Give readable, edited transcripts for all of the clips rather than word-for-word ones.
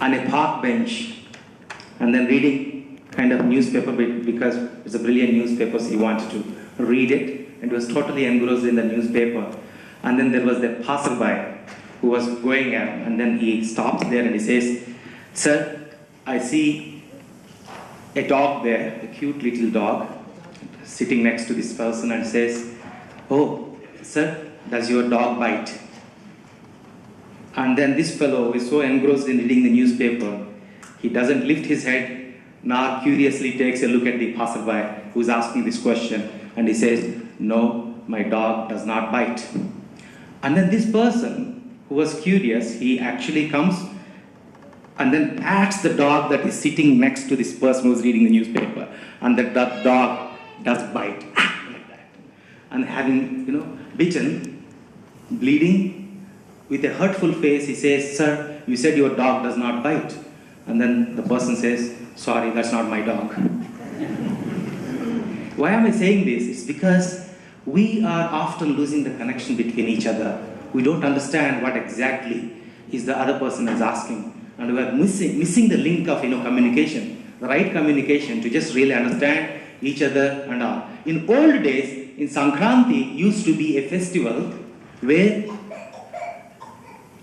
on a park bench and then reading kind of newspaper because it's a brilliant newspaper, so he wanted to read it and he was totally engrossed in the newspaper. And then there was the passerby who was going out, and then he stops there and he says, "Sir, I see a dog there, a cute little dog, sitting next to this person," and says, "Oh, sir, does your dog bite?" And then this fellow is so engrossed in reading the newspaper, he doesn't lift his head, nor curiously takes a look at the passerby who's asking this question, and he says, "No, my dog does not bite." And then this person who was curious, he actually comes and then pats the dog that is sitting next to this person who's reading the newspaper, and that dog does bite like that. And having, bitten, bleeding, with a hurtful face, he says, "Sir, you said your dog does not bite." And then the person says, "Sorry, that's not my dog." Why am I saying this? It's because we are often losing the connection between each other. We don't understand what exactly is the other person is asking. And we are missing the link of communication, the right communication to just really understand each other and all. In old days, in Sankranti used to be a festival where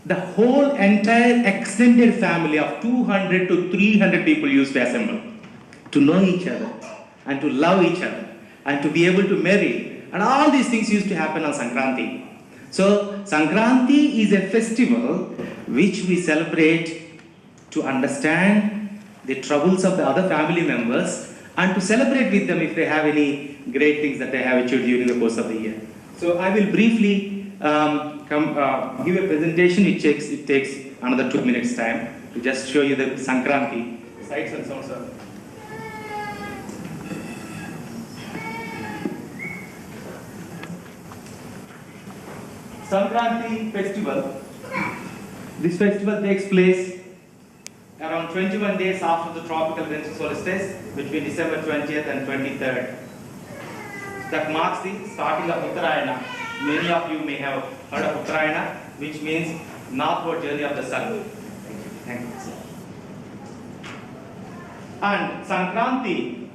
the whole entire extended family of 200 to 300 people used to assemble to know each other and to love each other and to be able to marry. And all these things used to happen on Sankranti. So Sankranti is a festival which we celebrate to understand the troubles of the other family members and to celebrate with them if they have any great things that they have achieved during the course of the year. So I will briefly give a presentation. It takes another 2 minutes time to just show you the Sankranti sights and sounds of. Sankranti festival. This festival takes place around 21 days after the tropical winter solstice, between December 20th and 23rd. That marks the starting of Uttarayana. Many of you may have heard of Uttarayana, which means northward journey of the sun. Thank you. And Sankranti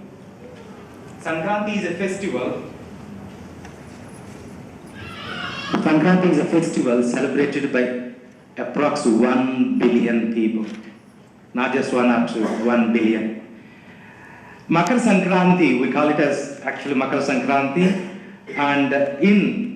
is a festival. Sankranti is a festival celebrated by approx 1 billion people. Not just 1 or 2, 1 billion. Makar Sankranti, we call it as actually Makar Sankranti, and in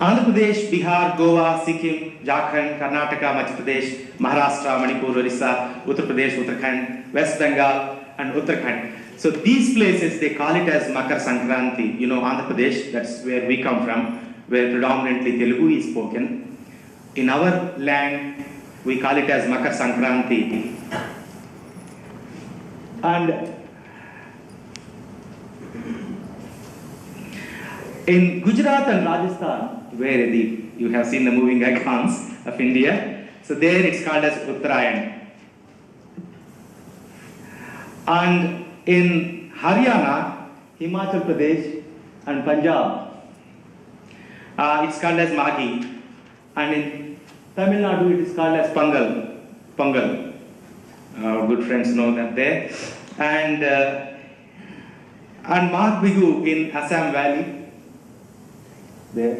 Andhra Pradesh, Bihar, Goa, Sikkim, Jharkhand, Karnataka, Madhya Pradesh, Maharashtra, Manipur, Orissa, Uttar Pradesh, Uttarakhand, West Bengal, and Uttarakhand. So these places, they call it as Makar Sankranti. Andhra Pradesh, that's where we come from, where predominantly Telugu is spoken. In our land, we call it as Makar Sankranti. And in Gujarat and Rajasthan, where you have seen the moving icons of India, so there it's called as Uttarayan. And in Haryana, Himachal Pradesh, and Punjab, it's called as Maghi. And in Tamil Nadu, it is called as Pongal. Our good friends know that there. And Magh Bihu in Assam Valley, there,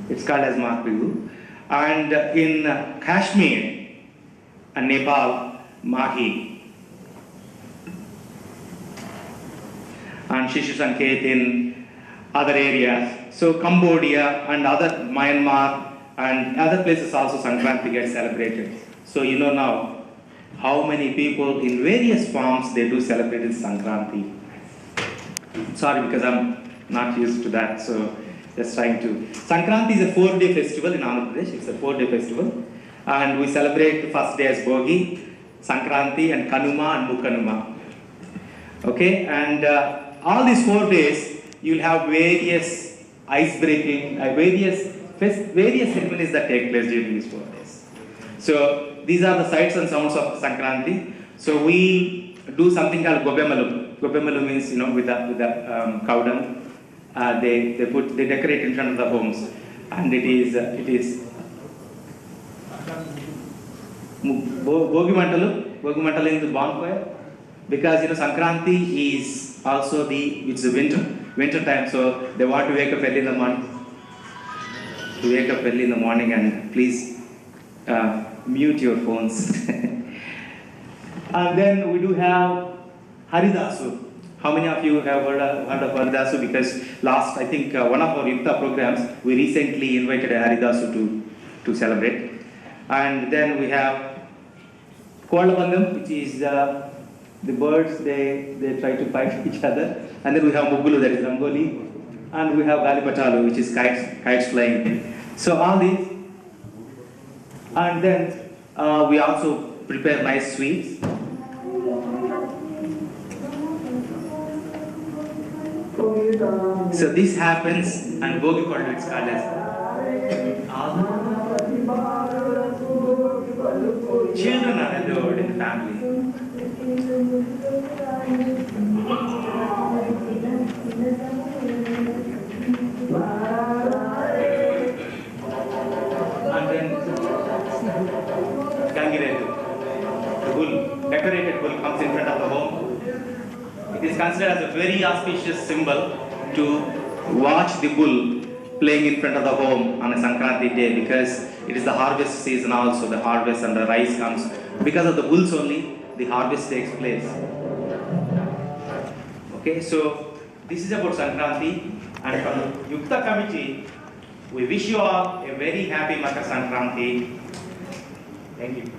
it's called as Magh Bihu. And in Kashmir and Nepal, Mahi. And Shishu Sanket in other areas. So Cambodia and other Myanmar and other places also Sankranti gets celebrated. So now how many people in various forms they do celebrate in Sankranti. Sorry, because I'm not used to that, so just trying to. Sankranti is a 4-day festival in Andhra Pradesh. It's a 4-day festival. And we celebrate the first day as Bogi, Sankranti, and Kanuma and Mukanuma. Okay, and all these 4 days, you'll have various ice-breaking, various ceremonies that take place during these 4 days. So these are the sights and sounds of Sankranti. So we do something called Gobemalu. Gobemalu means, with the cow dung. They decorate in front of the homes. and it is Bogi Mantalu in the bonfire, because Sankranti is also it's the winter time, so they want to wake up early in the morning. And please mute your phones. And then we do have Haridasu. How many of you have heard of Haridasu? Because last, I think, one of our Yukta programs, we recently invited a Haridasu to celebrate. And then we have Koalabandam, which is the birds, they try to fight each other. And then we have Muggulu, that is Rangoli. And we have Galipatalu, which is kites flying. So all these. And then we also prepare nice sweets. So this happens, and Bogi Paldu, it's called as children are adored in the family. And then Gangiredu, the bull, decorated bull, comes in front of the home. It is considered as a very auspicious symbol to watch the bull playing in front of the home on a Sankranti day, because it is the harvest season also, the harvest and the rice comes. Because of the bulls only, the harvest takes place. Okay, so this is about Sankranti, and from the Yukta committee, we wish you all a very happy Makar Sankranti. Thank you.